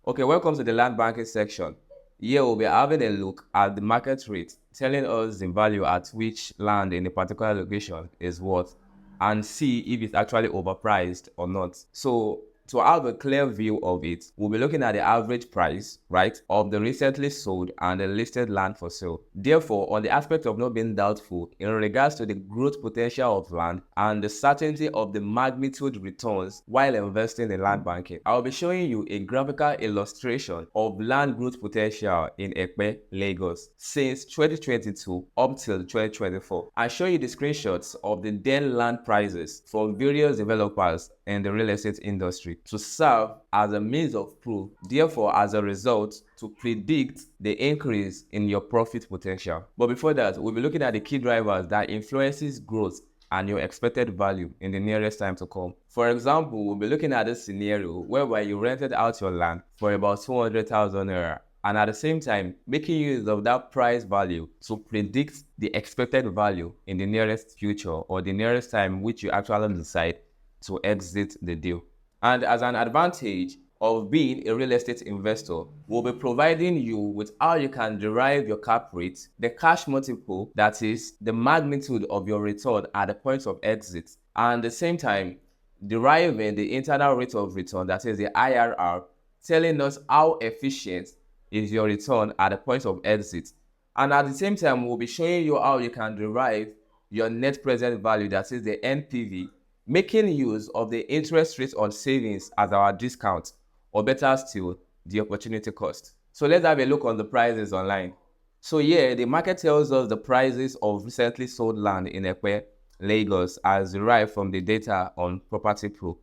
Okay, welcome to the land banking section. Here we'll be having a look at the market rate, telling us the value at which land in a particular location is worth, and see if it's actually overpriced or not. So to have a clear view of it, we'll be looking at the average price, right, of the recently sold and the listed land for sale. Therefore, on the aspect of not being doubtful in regards to the growth potential of land and the certainty of the magnitude returns while investing in land banking, I'll be showing you a graphical illustration of land growth potential in Ekpe, Lagos since 2022 up till 2024. I show you the screenshots of the then land prices from various developers in the real estate industry to serve as a means of proof, therefore as a result to predict the increase in your profit potential. But before that, we'll be looking at the key drivers that influences growth and your expected value in the nearest time to come. For example, we'll be looking at this scenario whereby you rented out your land for about 200,000 naira, and at the same time making use of that price value to predict the expected value in the nearest future or the nearest time which you actually decide to exit the deal. And as an advantage of being a real estate investor, we'll be providing you with how you can derive your cap rate, the cash multiple, that is the magnitude of your return at the point of exit, and at the same time deriving the internal rate of return, that is the IRR, telling us how efficient is your return at the point of exit. And at the same time, we'll be showing you how you can derive your net present value, that is the NPV, making use of the interest rate on savings as our discount, or better still, the opportunity cost. So let's have a look on the prices online. So here, the market tells us the prices of recently sold land in Ekpe, Lagos, as derived from the data on Property Pro,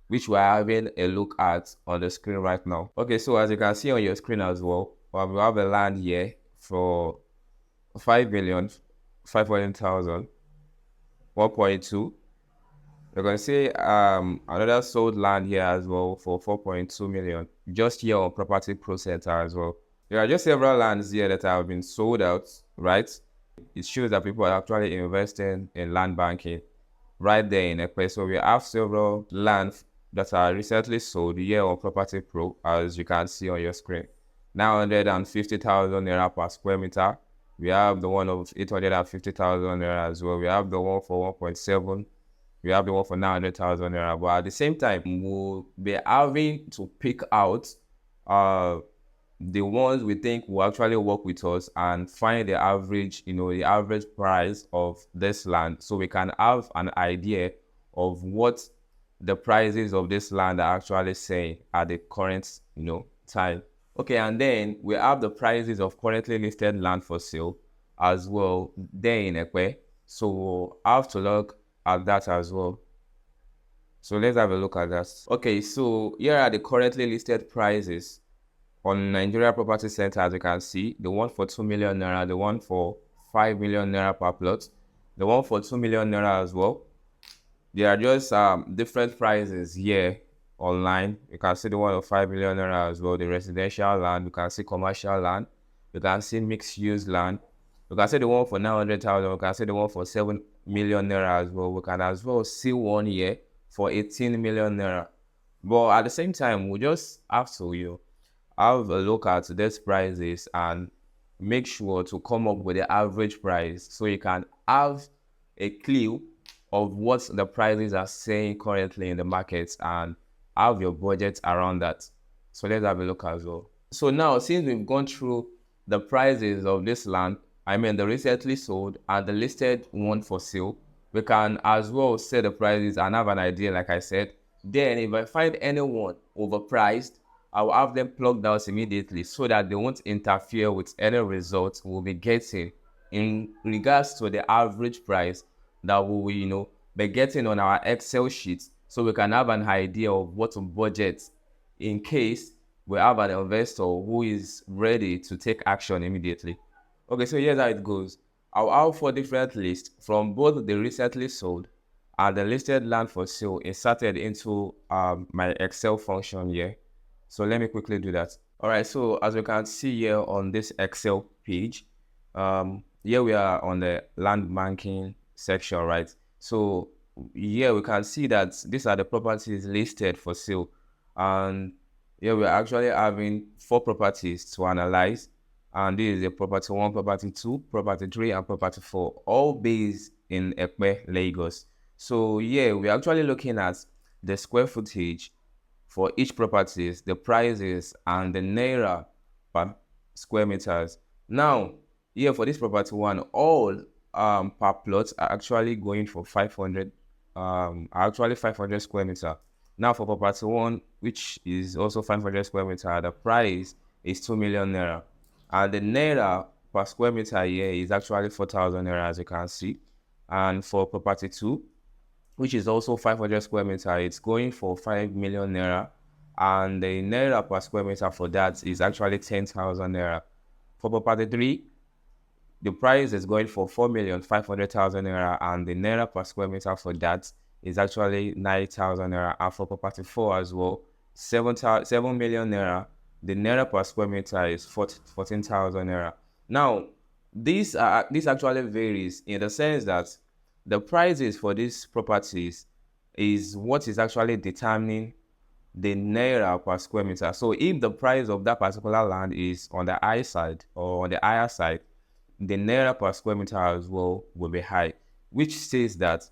which we're having a look at on the screen right now. Okay, so as you can see on your screen as well, we have a land here for 5,500,000, 1.2. We're going to see another sold land here as well for 4.2 million, just here on Property Pro Center as well. There are just several lands here that have been sold out, right? It shows that people are actually investing in land banking right there in Ekpe. So we have several lands that are recently sold here on Property Pro, as you can see on your screen. 950,000 naira per square meter. We have the one of 850,000 naira as well. We have the one for 1.7. We have the one for 900,000 naira. But at the same time, we'll be having to pick out the ones we think will actually work with us and find the average, the average price of this land, so we can have an idea of what the prices of this land are actually saying at the current, time. Okay, and then we have the prices of currently listed land for sale as well there in Ekpe. So we'll have to look at that as well. So let's have a look at that. Okay, so here are the currently listed prices on Nigeria Property Center. As you can see, the one for 2 million naira, the one for 5 million naira per plot, the one for 2 million naira as well. There are just different prices here online. You can see the one of 5 million naira as well, the residential land. You can see commercial land. You can see mixed use land. You can see the one for 900,000. You can see the one for 7 million naira as well. We can as well see one here for 18 million naira. But at the same time, we just have to have a look at these prices and make sure to come up with the average price, so you can have a clue of what the prices are saying currently in the markets and have your budget around that. So let's have a look as well. So now, since we've gone through the prices of this land, the recently sold and the listed one for sale, we can as well set the prices and have an idea, like I said. Then if I find anyone overpriced, I will have them plugged out immediately so that they won't interfere with any results we'll be getting in regards to the average price that we will, be getting on our Excel sheet, so we can have an idea of what to budget in case we have an investor who is ready to take action immediately. Okay, so here's how it goes. I'll have 4 different lists from both the recently sold and the listed land for sale inserted into my Excel function here. So let me quickly do that. All right, so as you can see here on this Excel page, here we are on the land banking section, right? So here we can see that these are the properties listed for sale. And Here we're actually having 4 properties to analyze. And this is a property 1, property 2, property 3, and property 4, all based in Ekpe, Lagos. So yeah, we're actually looking at the square footage for each properties, the prices, and the naira per square meters. Now, here for this property 1, all per plots are actually going for 500 actually 500 square meter. Now for property 1, which is also 500 square meter, the price is 2 million naira, and the naira per square meter here is actually 4,000 naira, as you can see. And for property 2, which is also 500 square meter, it's going for 5 million naira, and the naira per square meter for that is actually 10,000 naira. For property 3, the price is going for 4,500,000 naira, and the naira per square meter for that is actually 9,000 naira. And for property 4 as well, 7 million naira, the naira per square meter is 14,000 naira. Now, this actually varies in the sense that the prices for these properties is what is actually determining the naira per square meter. So if the price of that particular land is on the high side or on the higher side, the naira per square meter as well will be high, which says that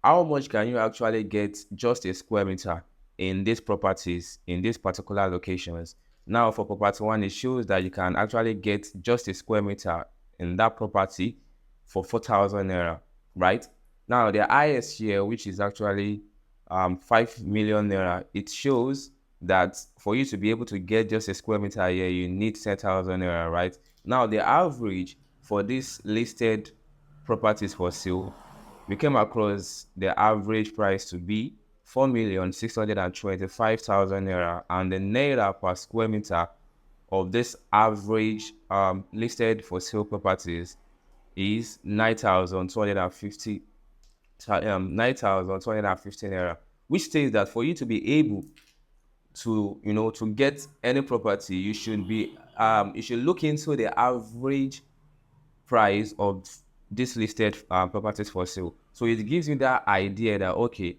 how much can you actually get just a square meter in these properties in these particular locations. Now for property 1, it shows that you can actually get just a square meter in that property for 4,000 naira, right? Now the highest here, which is actually 5 million naira, it shows that for you to be able to get just a square meter here, you need 10,000 naira, right? Now the average for these listed properties for sale, we came across the average price to be 4,625,000 naira, and the naira per square meter of this average listed for sale properties is 9,250 naira, which states that for you to be able to to get any property, you should look into the average price of this listed properties for sale. So it gives you that idea that, okay,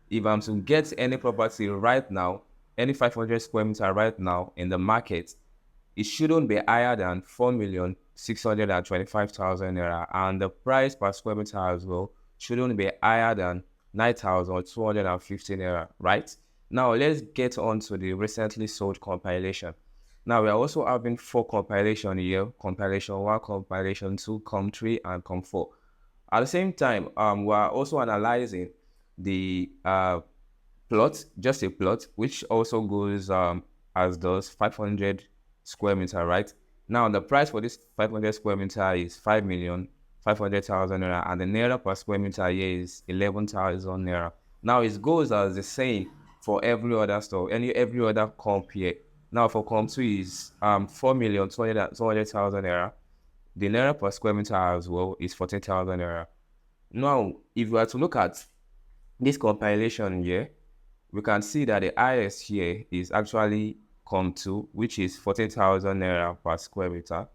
if I'm to get any property right now, any 500 square meter right now in the market, it shouldn't be higher than 4,625,000 naira, and the price per square meter as well shouldn't be higher than 9,250 naira, right? Now let's get on to the recently sold compilation. Now we are also having 4 compilation here: compilation 1, compilation 2, com 3, and com 4. At the same time, we are also analyzing the plot, just a plot, which also goes as does 500 square meter, right? Now the price for this 500 square meter is 5,500,000 naira, and the naira per square meter here is 11,000 naira. Now it goes as the same for every other store, every other comp here. Now for comp 2 is 4,200,000 naira. The naira per square meter as well is 14,000 naira. Now, if we are to look at this compilation here, we can see that the highest here is actually comp 2, which is 14,000 naira per square meter,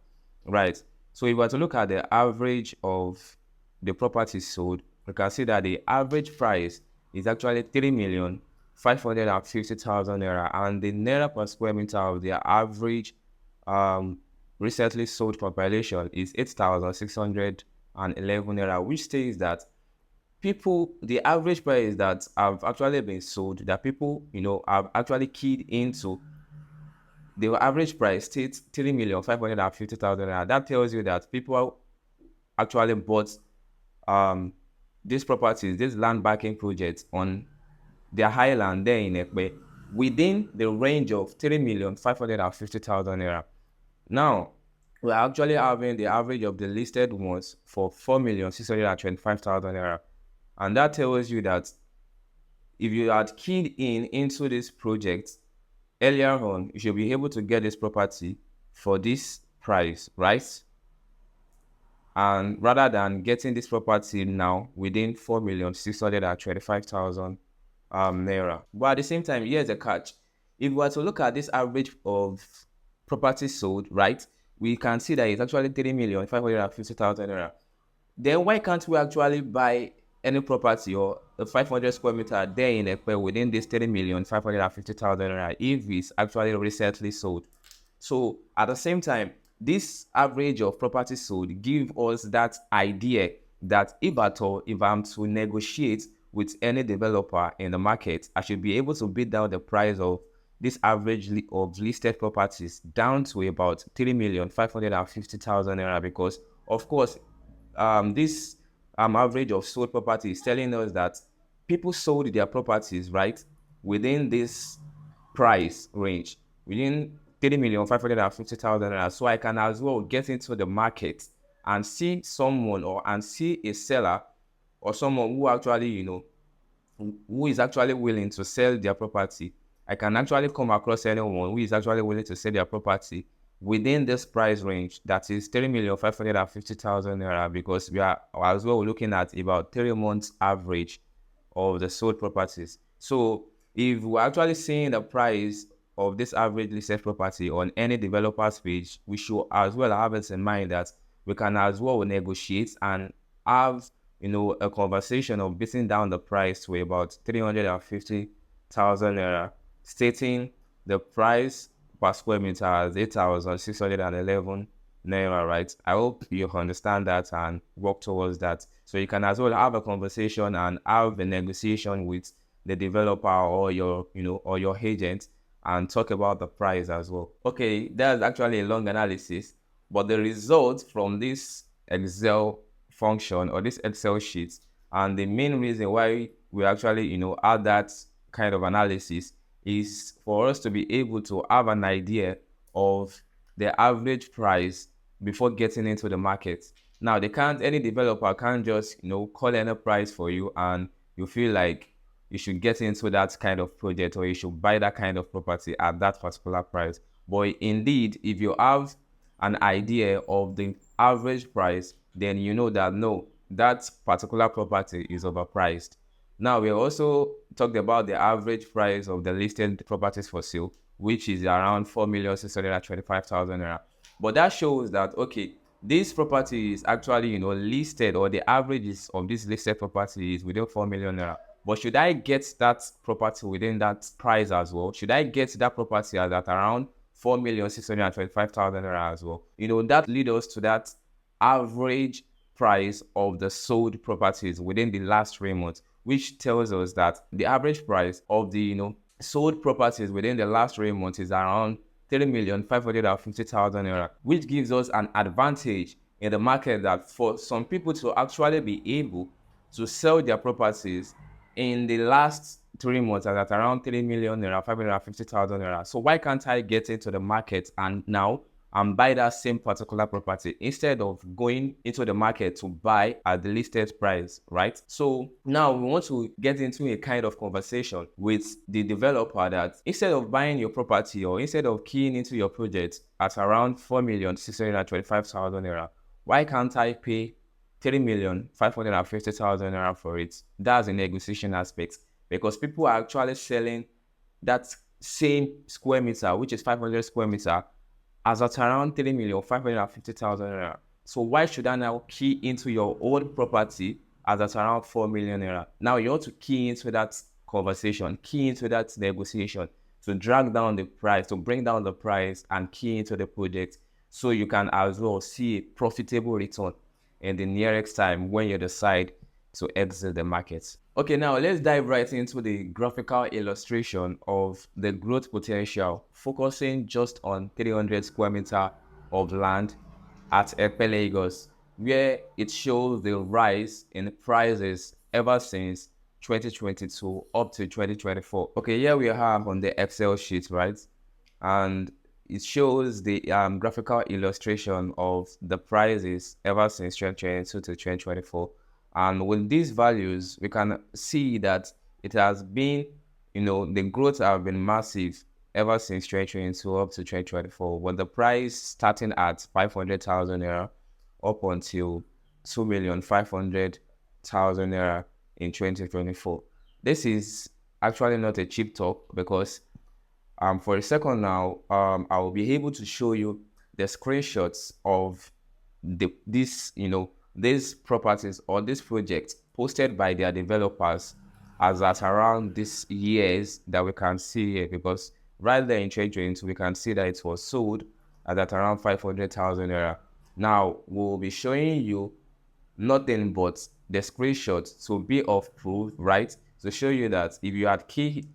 right? So if we are to look at the average of the properties sold, we can see that the average price is actually 3,550,000 naira, and the naira per square meter of the average recently sold compilation is 8,611 naira, which states that the average price that have actually been sold, that people have actually keyed into, the average price states 3,550,000 naira. That tells you that people actually bought these properties, these land backing projects on their highland there in Ekpe within the range of 3,550,000 naira. Now, we're actually having the average of the listed ones for 4,625,000 naira. And that tells you that if you had keyed into this project earlier on, you should be able to get this property for this price, right? And rather than getting this property now within 4,625,000 naira. But at the same time, here's a catch. If we were to look at this average of properties sold, right, we can see that it's actually 3,550,000 naira. Then why can't we actually buy any property or the 500 square meter there in Ekpe within this 3,550,000 naira if it's actually recently sold. So at the same time, this average of property sold give us that idea that if at all, if I'm to negotiate with any developer in the market, I should be able to bid down the price of this average of listed properties down to about 3,550,000 naira, because of course this average of sold property is telling us that people sold their properties right within this price range, within 3,550,000 naira. So I can as well get into the market and see someone and see a seller or someone who actually, who is actually willing to sell their property. I can actually come across anyone who is actually willing to sell their property within this price range, that is 3,550,000 naira, because we are as well looking at about 3 months average of the sold properties. So if we're actually seeing the price of this average listed property on any developer's page, we should as well have it in mind that we can as well negotiate and have a conversation of beating down the price to about 350,000 naira, stating the price per square meter as 8,611 naira, right? I hope you understand that and work towards that. So you can as well have a conversation and have a negotiation with the developer or your agent and talk about the price as well. Okay, that's actually a long analysis, but the results from this Excel function or this Excel sheet, and the main reason why we actually add that kind of analysis is for us to be able to have an idea of the average price before getting into the market. Now, any developer can't just call any price for you and you feel like you should get into that kind of project or you should buy that kind of property at that particular price. But indeed, if you have an idea of the average price, then you know that no, that particular property is overpriced. Now, we also talked about the average price of the listed properties for sale, which is around 4,625,000 naira. But that shows that, okay, this property is actually, listed, or the averages of this listed property is within 4 million naira. But should I get that property within that price as well? Should I get that property at around 4,625,000 naira as well? That leads us to that average price of the sold properties within the last 3 months, which tells us that the average price of the sold properties within the last 3 months is around 3,550,000 naira, which gives us an advantage in the market that for some people to actually be able to sell their properties in the last 3 months at around 3 million naira, 550,000 naira. So why can't I get into the market and now and buy that same particular property instead of going into the market to buy at the listed price, right? So now we want to get into a kind of conversation with the developer that instead of buying your property or instead of keying into your project at around 4,625,000 naira, why can't I pay 3,550,000 naira for it? That's a negotiation aspect, because people are actually selling that same square meter, which is 500 square meter, as at around 3,550,000 naira. So why should I now key into your old property as at around 4 million naira? Now you want to key into that conversation, key into that negotiation to drag down the price, to bring down the price and key into the project, so you can as well see a profitable return in the nearest time when you decide to exit the market. Okay, now let's dive right into the graphical illustration of the growth potential, focusing just on 300 square meter of land at Ekpe, Lagos, where it shows the rise in prices ever since 2022 up to 2024. Okay, here we have on the Excel sheet, right? And it shows the graphical illustration of the prices ever since 2022 to 2024. And with these values, we can see that it has been, the growth have been massive ever since 2022 up to 2024. When the price starting at 500,000 naira up until 2,500,000 naira in 2024. This is actually not a cheap talk, because for a second now, I will be able to show you the screenshots of these properties or this project posted by their developers as at around these years that we can see here, because right there in 2022, we can see that it was sold at around 500,000 naira. Now, we'll be showing you nothing but the screenshot to be of proof, right? To show you that if you had keyed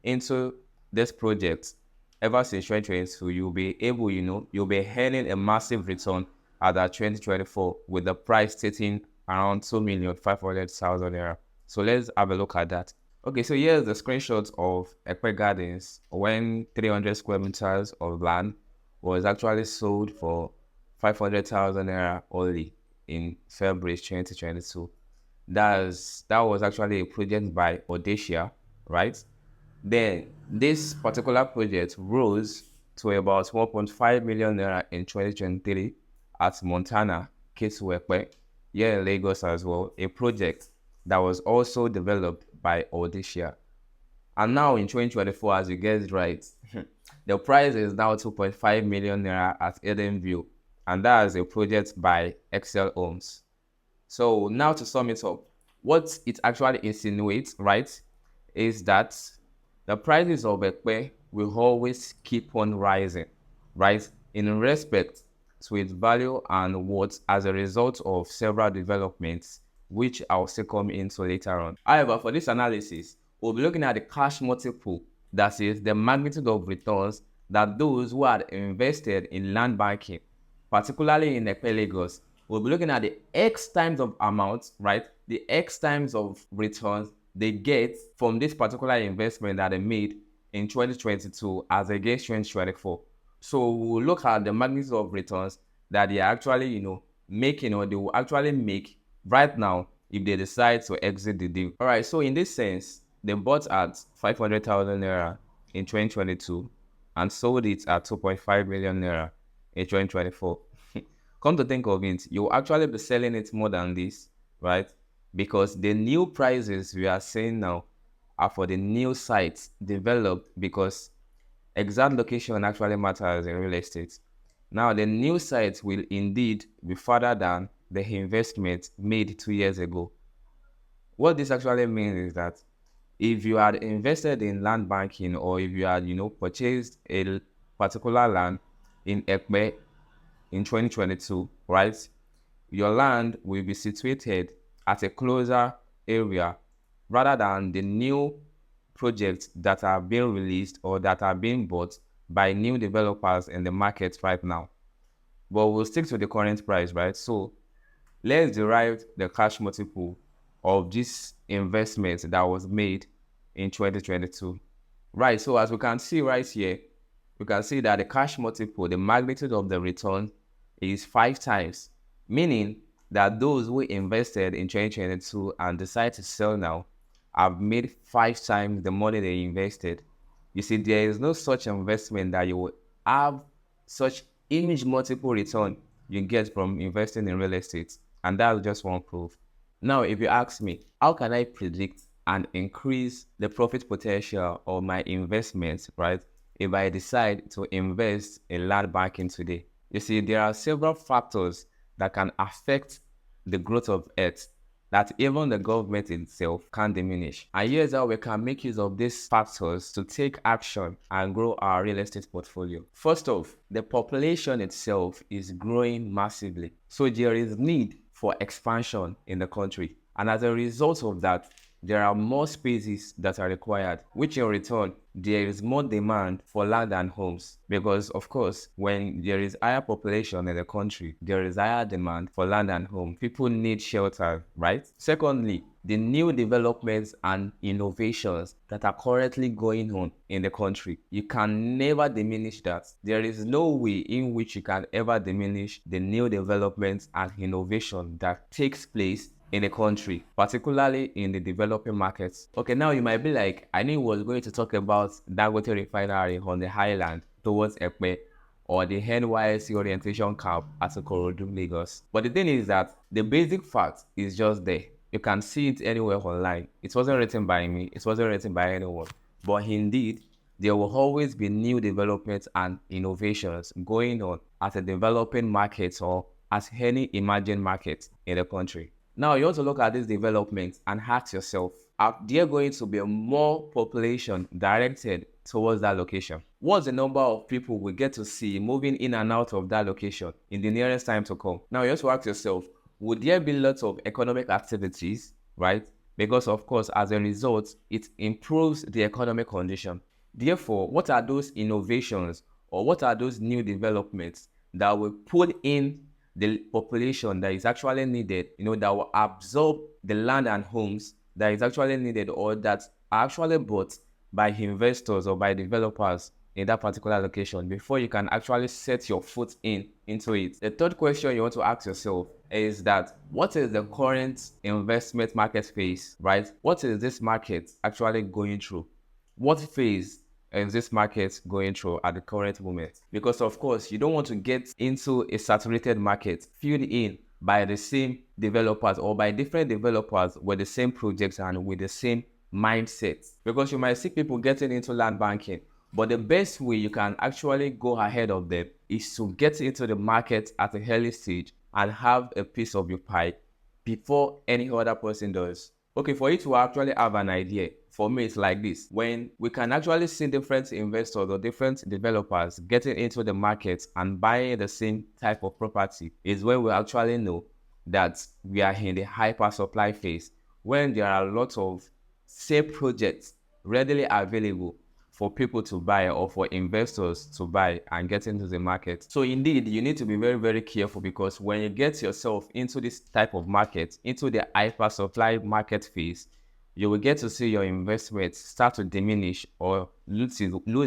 into this project ever since 2022, you'll be able, you'll be earning a massive return at that 2024 with the price sitting around 2,500,000 naira. So let's have a look at that. Okay, so here's the screenshot of Ekpe Gardens when 300 square meters of land was actually sold for 500,000 naira only in February 2022. That was actually a project by Audacia, right? Then this particular project rose to about 1.5 million naira in 2023 at Montana, Ketu Ekpe, here in Lagos as well, a project that was also developed by Audacia. And now in 2024, as you guessed right, the price is now 2.5 million naira at Edenview, and that is a project by Excel Homes. So now to sum it up, what it actually insinuates, right, is that the prices of Ekpe will always keep on rising, right, in respect to its value and worth as a result of several developments, which I'll still come into later on. However, for this analysis, we'll be looking at the cash multiple, that is the magnitude of returns that those who had invested in land banking, particularly in Ekpe Lagos, we'll be looking at the X times of amount, right? The X times of returns they get from this particular investment that they made in 2022 as against 2024. So we'll look at the magnitude of returns that they are actually, making, or they will actually make right now if they decide to exit the deal. All right, so in this sense, they bought at 500,000 naira in 2022 and sold it at 2.5 million naira in 2024. Come to think of it, you'll actually be selling it more than this, right? Because the new prices we are seeing now are for the new sites developed, because exact location actually matters in real estate. Now, the new sites will indeed be further than the investment made 2 years ago. What this actually means is that if you had invested in land banking, or if you had, purchased a particular land in Ekpe in 2022, right, your land will be situated at a closer area rather than the new projects that are being released or that are being bought by new developers in the market right now. But we'll stick to the current price, right? So let's derive the cash multiple of this investment that was made in 2022. Right, so as we can see right here, we can see that the cash multiple, the magnitude of the return, is 5 times, meaning that those who invested in 2022 and decide to sell now have made 5 times the money they invested. You see, there is no such investment that you will have such image multiple return you get from investing in real estate, and that's just one proof. Now, if you ask me, how can I predict and increase the profit potential of my investments, right, if I decide to invest in land banking today? You see, there are several factors that can affect the growth of Earth that even the government itself can diminish. And here's how we can make use of these factors to take action and grow our real estate portfolio. First off, the population itself is growing massively. So there is need for expansion in the country. And as a result of that, there are more spaces that are required, which in return, there is more demand for land and homes. Because of course, when there is higher population in the country, there is higher demand for land and home. People need shelter, right? Secondly, the new developments and innovations that are currently going on in the country, you can never diminish that. There is no way in which you can ever diminish the new developments and innovation that takes place in the country, particularly in the developing markets. Okay, now you might be like, I knew I was going to talk about Dangote Refinery on the highland towards Ekpe, or the NYSC orientation camp at Ikorodu, Lagos. But the thing is that the basic fact is just there. You can see it anywhere online. It wasn't written by me, it wasn't written by anyone. But indeed, there will always be new developments and innovations going on at a developing market or at any emerging market in the country. Now you want to look at this development and ask yourself, are there going to be more population directed towards that location? What's the number of people we get to see moving in and out of that location in the nearest time to come? Now you have to ask yourself, would there be lots of economic activities, right? Because of course, as a result, it improves the economic condition. Therefore, what are those innovations or what are those new developments that will put in the population that is actually needed, that will absorb the land and homes that is actually needed or that are actually bought by investors or by developers in that particular location before you can actually set your foot into it? The third question you want to ask yourself is that what is the current investment market phase, right? What is this market actually going through? What phase is this market going through at the current moment? Because of course, you don't want to get into a saturated market filled in by the same developers or by different developers with the same projects and with the same mindset. Because you might see people getting into land banking, but the best way you can actually go ahead of them is to get into the market at an early stage and have a piece of your pie before any other person does. Okay, for you to actually have an idea, for me it's like this. When we can actually see different investors or different developers getting into the market and buying the same type of property is when we actually know that we are in the hyper supply phase, when there are lots of same projects readily available for people to buy or for investors to buy and get into the market. So indeed, you need to be very, very careful, because when you get yourself into this type of market, into the hyper supply market phase, you will get to see your investments start to diminish or lose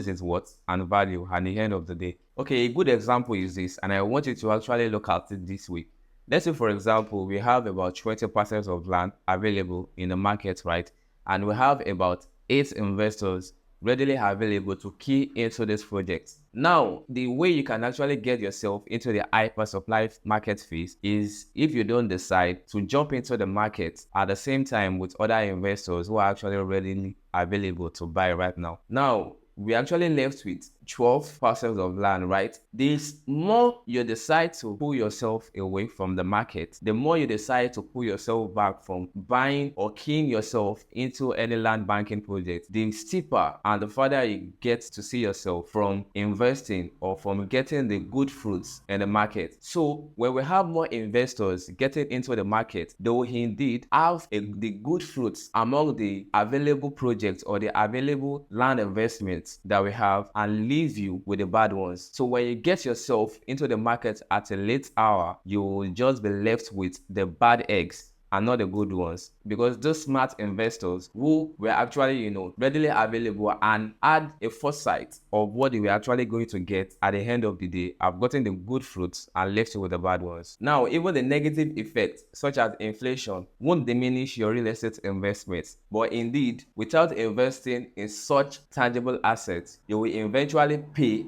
its worth and value at the end of the day. Okay, a good example is this, and I want you to actually look at it this way. Let's say, for example, we have about 20 parcels of land available in the market, right? And we have about 8 investors readily available to key into this project. Now, the way you can actually get yourself into the hyper supply market phase is if you don't decide to jump into the market at the same time with other investors who are actually readily available to buy right now. Now, we actually left with 12 parcels of land, right? The more you decide to pull yourself away from the market, the more you decide to pull yourself back from buying or keying yourself into any land banking project, the steeper and the farther you get to see yourself from investing or from getting the good fruits in the market. So when we have more investors getting into the market, they will indeed have the good fruits among the available projects or the available land investments that we have and leave you with the bad ones. So when you get yourself into the market at a late hour, you will just be left with the bad eggs and not the good ones, because those smart investors who were actually readily available and had a foresight of what they were actually going to get at the end of the day have gotten the good fruits and left you with the bad ones. Now, even the negative effects such as inflation won't diminish your real estate investments, but indeed, without investing in such tangible assets, you will eventually pay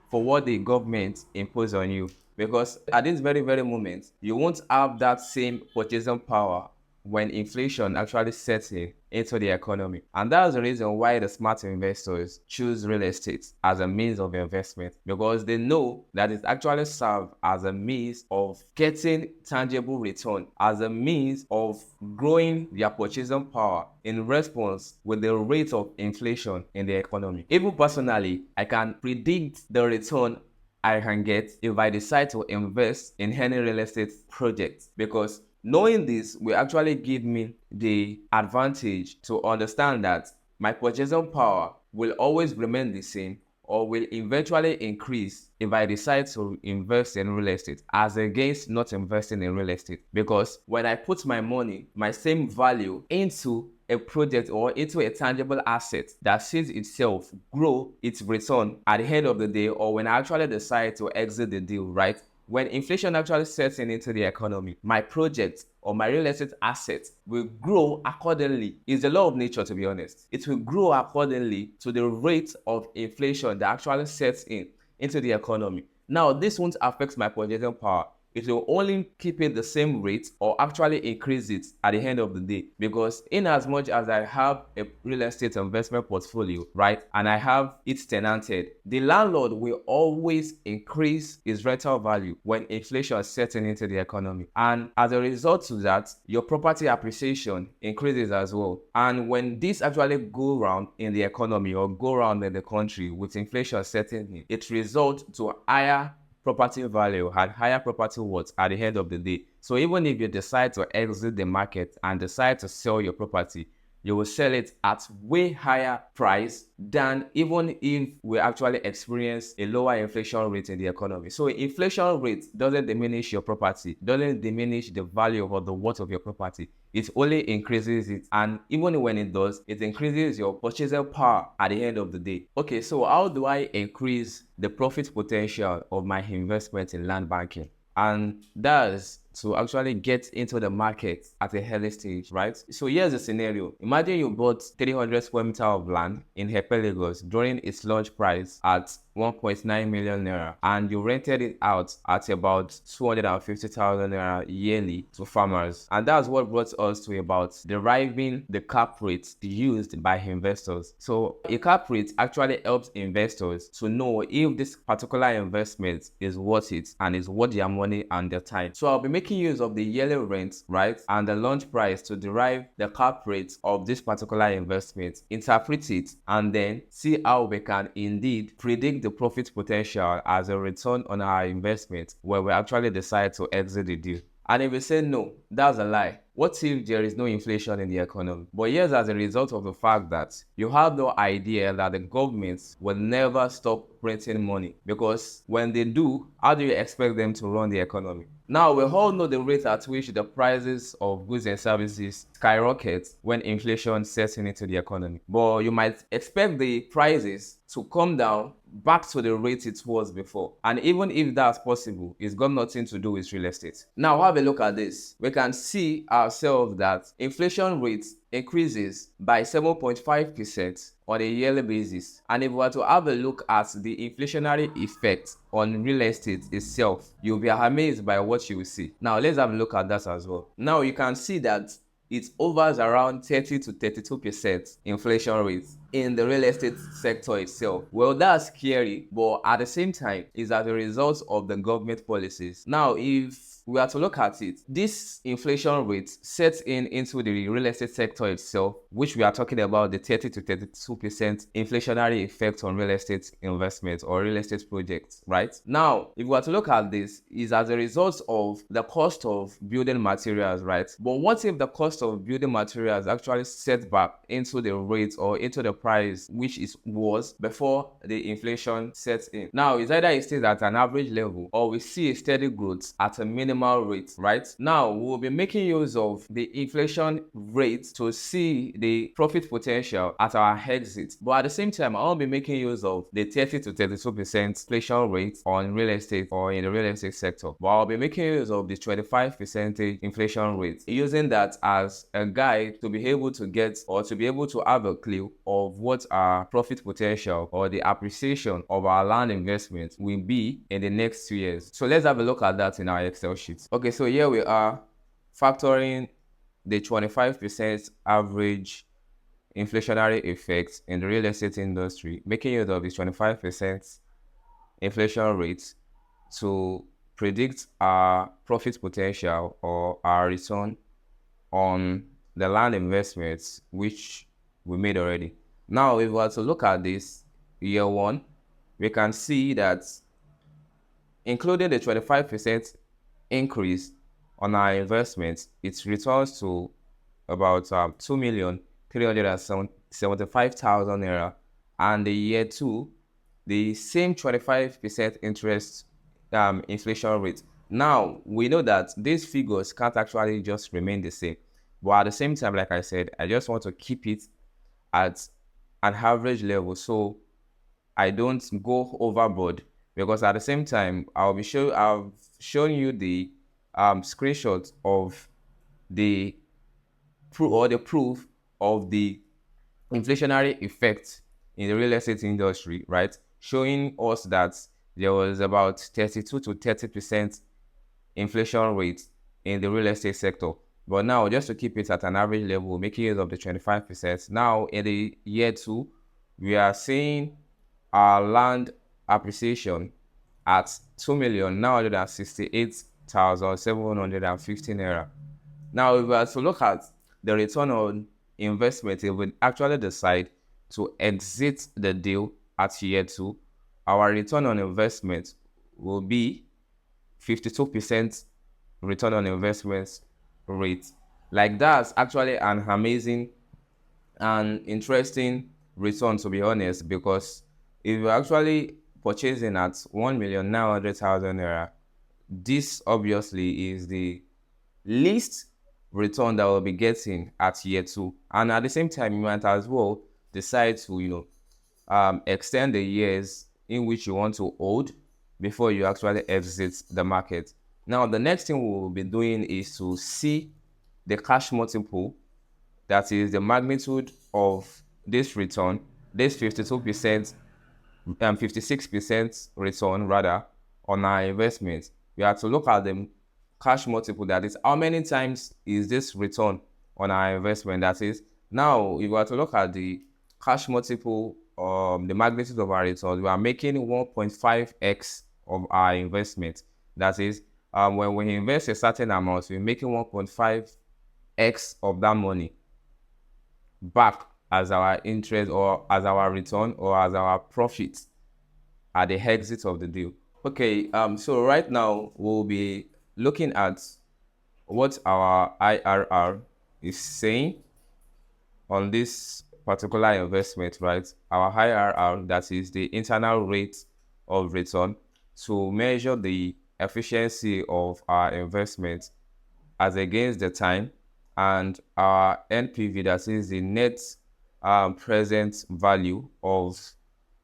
for what the government impose on you. Because at this very, very moment, you won't have that same purchasing power when inflation actually sets into the economy. And that's the reason why the smart investors choose real estate as a means of investment, because they know that it actually serves as a means of getting tangible return, as a means of growing their purchasing power in response with the rate of inflation in the economy. Even personally, I can predict the return I can get if I decide to invest in any real estate project, because knowing this will actually give me the advantage to understand that my purchasing power will always remain the same or will eventually increase if I decide to invest in real estate, as against not investing in real estate. Because when I put my money, my same value, into a project or into a tangible asset that sees itself grow its return at the end of the day, or when I actually decide to exit the deal, right? When inflation actually sets into the economy, my project or my real estate asset will grow accordingly. It's the law of nature, to be honest. It will grow accordingly to the rate of inflation that actually sets into the economy. Now, this won't affect my purchasing power, it will only keep it the same rate or actually increase it at the end of the day. Because in as much as I have a real estate investment portfolio, right, and I have it tenanted, the landlord will always increase his rental value when inflation is setting into the economy. And as a result of that, your property appreciation increases as well. And when this actually go around in the economy or go around in the country with inflation setting in, it results to higher property value and higher property worth at the end of the day. So even if you decide to exit the market and decide to sell your property, you will sell it at way higher price than even if we actually experience a lower inflation rate in the economy. So inflation rate doesn't diminish your property, doesn't diminish the value or the worth of your property. It only increases it, and even when it does, it increases your purchasing power at the end of the day. Okay, so how do I increase the profit potential of my investment in land banking? And that's to actually get into the market at a early stage, right? So here's a scenario. Imagine you bought 300 square meters of land in Hepe, Lagos during its launch price at 1.9 million naira, and you rented it out at about 250,000 naira yearly to farmers. And that's what brought us to about deriving the cap rate used by investors. So a cap rate actually helps investors to know if this particular investment is worth it and is worth their money and their time. So I'll be making use of the yearly rent, right, and the launch price to derive the cap rate of this particular investment, interpret it, and then see how we can indeed predict the profit potential as a return on our investment when we actually decide to exit the deal. And if you say no, that's a lie. What if there is no inflation in the economy? But here's as a result of the fact that you have no idea that the governments will never stop printing money, because when they do, how do you expect them to run the economy? Now, we all know the rate at which the prices of goods and services skyrocket when inflation sets into the economy. But you might expect the prices to come down back to the rate it was before. And even if that's possible, it's got nothing to do with real estate. Now, have a look at this. We can see ourselves that inflation rates increases by 7.5% on a yearly basis. And if we were to have a look at the inflationary effect on real estate itself, you'll be amazed by what you will see. Now, let's have a look at that as well. Now, you can see that it hovers around 30 to 32% inflation rate in the real estate sector itself. Well, that's scary, but at the same time, it's as a result of the government policies. Now, if we are to look at it, this inflation rate sets into the real estate sector itself, which we are talking about the 30 to 32% inflationary effect on real estate investment or real estate projects, right? Now, if we are to look at this, is as a result of the cost of building materials, right? But what if the cost of building materials actually set back into the rate or into the price which was before the inflation sets in? Now, it's either it stays at an average level or we see a steady growth at a minimal rate, right? Now, we'll be making use of the inflation rate to see the profit potential at our exit. But at the same time, I'll be making use of the 30 to 32% inflation rate on real estate or in the real estate sector. But I'll be making use of the 25% inflation rate, using that as a guide to be able to get or to be able to have a clue of what our profit potential or the appreciation of our land investment will be in the next 2 years. So let's have a look at that in our Excel sheet. Okay, so here we are factoring the 25% average inflationary effect in the real estate industry, making use of the 25% inflation rate to predict our profit potential or our return on the land investments which we made already. Now, if we were to look at this year one, we can see that including the 25% increase on our investments, it returns to about 2,375,000 naira. And the year two, the same 25% interest inflation rate. Now, we know that these figures can't actually just remain the same. But at the same time, like I said, I just want to keep it at an average level so I don't go overboard, because at the same time, I've shown you the screenshot of the proof of the inflationary effect in the real estate industry, right? Showing us that there was about 32 to 30% inflation rate in the real estate sector. But now, just to keep it at an average level, making use of the 25%, now in the year two, we are seeing our land appreciation at 2,968,715 naira. Now, if we are to look at the return on investment, if we actually decide to exit the deal at year two, our return on investment will be 52% return on investment rate. Like, that's actually an amazing and interesting return, to be honest, because if you're actually purchasing at 1,900,000 naira, this obviously is the least return that we'll be getting at year two. And at the same time, you might as well decide to extend the years in which you want to hold before you actually exit the market. Now, the next thing we will be doing is to see the cash multiple, that is the magnitude of this return, this 52%, 56% return rather on our investment. We have to look at the cash multiple, that is how many times is this return on our investment. That is, now if we are to look at the cash multiple, the magnitude of our return, we are making 1.5x of our investment. That is, when we invest a certain amount, we're making 1.5x of that money back as our interest, or as our return, or as our profit at the exit of the deal. Okay, so right now we'll be looking at what our IRR is saying on this particular investment, right? Our IRR, that is the internal rate of return, to measure the efficiency of our investment as against the time, and our NPV, that is the net present value of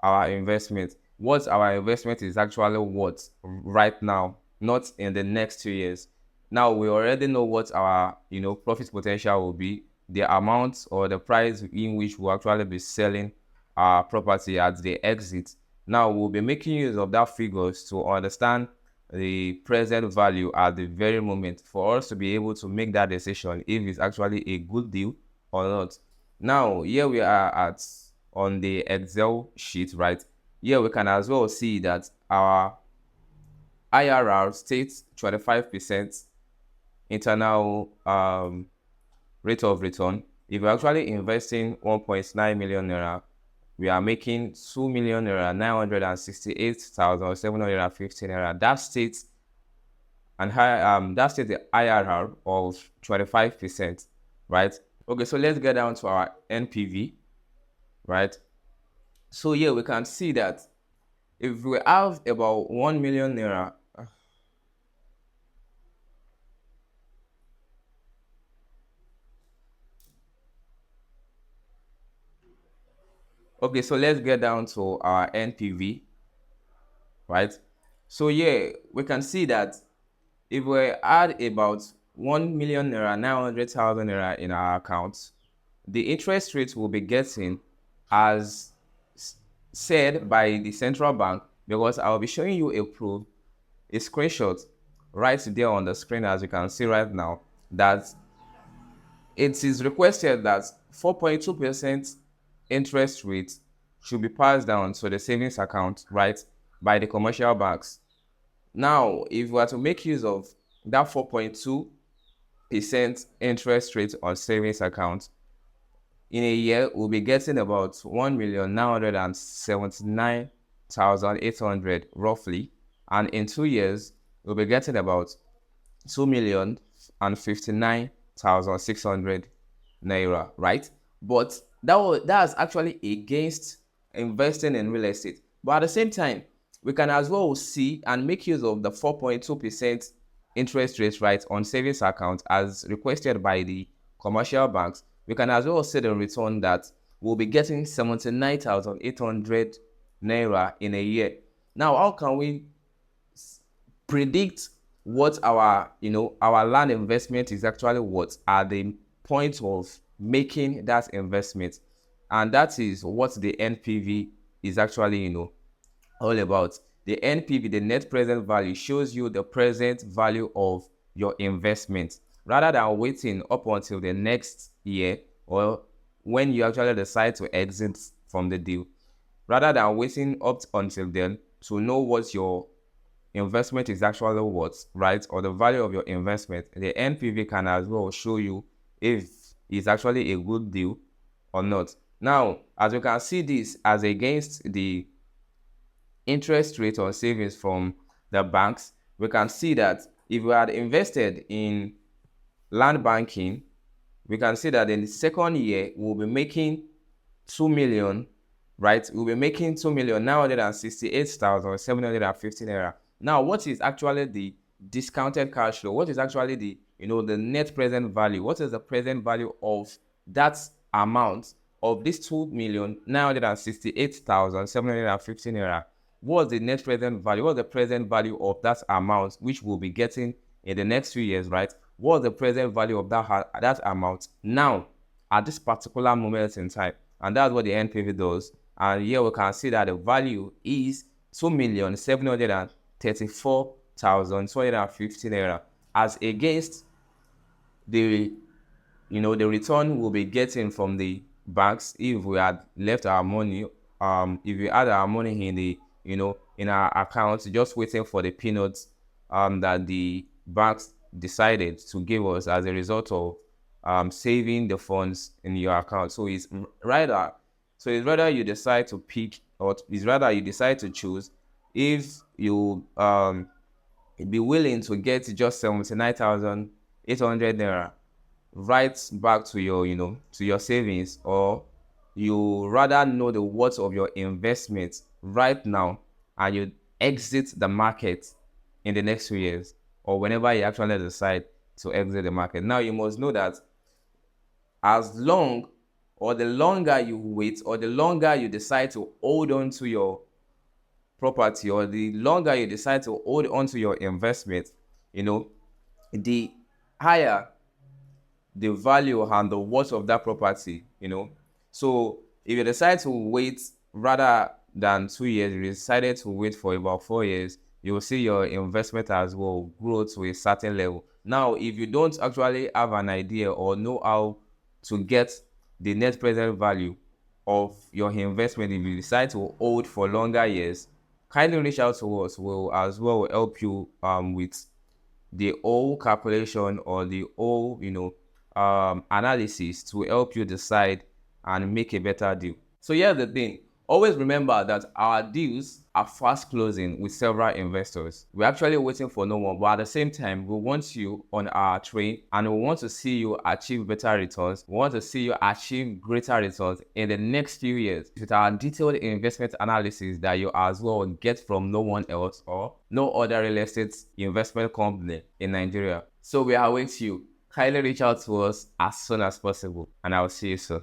our investment. What our investment is actually worth right now, not in the next 2 years. Now we already know what our profit potential will be, the amount or the price in which we'll actually be selling our property at the exit. Now we'll be making use of that figures to understand the present value at the very moment, for us to be able to make that decision if it's actually a good deal or not. Now here we are on the Excel sheet, right? Here we can as well see that our IRR states 25% internal rate of return. If we're actually investing 1.9 million naira, we are making 2,968,715 naira. That states the IRR of 25%, right? Okay, so let's get down to our NPV, right? So here we can see that if we have about 1 million naira, okay, so let's get down to our NPV, right? So yeah, we can see that if we add about 1,900,000 naira in our account, the interest rate we'll be getting, as said by the central bank, because I'll be showing you a screenshot right there on the screen, as you can see right now, that it is requested that 4.2% interest rate should be passed down to the savings account, right, by the commercial banks. Now, if we are to make use of that 4.2% interest rate on savings account, in a year, we'll be getting about 1,979,800 roughly. And in 2 years, we'll be getting about 2,059,600 naira, right? But that's actually against investing in real estate. But at the same time, we can as well see and make use of the 4.2% interest rate, right, on savings account as requested by the commercial banks. We can as well see the return that we'll be getting 79,800 naira in a year. Now, how can we predict what our land investment is actually worth at the point of making that investment? And that is what the NPV is actually all about. The NPV, the net present value, shows you the present value of your investment, rather than waiting up until the next year or when you actually decide to exit from the deal. Rather than waiting up until then to know what your investment is actually worth, right? Or the value of your investment, the NPV can as well show you if it's actually a good deal or not. Now, as you can see this as against the interest rate on savings from the banks, we can see that if we had invested in land banking, we can see that in the second year, we'll be making 2 million, right? We'll be making 2,968,715 naira. Now, what is actually the discounted cash flow? What is actually the, the net present value? What is the present value of that amount of this 2,968,715 naira? What's the net present value? What's the present value of that amount which we'll be getting in the next few years, right? What's the present value of that amount now at this particular moment in time? And that's what the NPV does. And here we can see that the value is 2,734,215 naira, as against the the return we'll be getting from the banks if we had left our money, if we had our money in the in our accounts, just waiting for the peanuts that the banks decided to give us as a result of saving the funds in your account. So it's rather you decide to pick, or it's rather you decide to choose if you be willing to get just 79,800 naira right back to your to your savings, or you rather know the worth of your investment right now and you exit the market in the next few years, or whenever you actually decide to exit the market. Now you must know that as long, or the longer you wait, or the longer you decide to hold on to your property, or the longer you decide to hold on to your investment, the higher the value and the worth of that property. So if you decide to wait rather than 2 years, you decided to wait for about 4 years, you will see your investment as well grow to a certain level. Now, if you don't actually have an idea or know how to get the net present value of your investment, if you decide to hold for longer years, kindly reach out to us. We'll as well help you with the whole calculation, or the whole analysis to help you decide and make a better deal. So here's the thing. Always remember that our deals are fast closing with several investors. We're actually waiting for no one, but at the same time, we want you on our train, and we want to see you achieve better returns. We want to see you achieve greater returns in the next few years with our detailed investment analysis that you as well get from no one else or no other real estate investment company in Nigeria. So we await you. Kindly reach out to us as soon as possible, and I'll see you soon.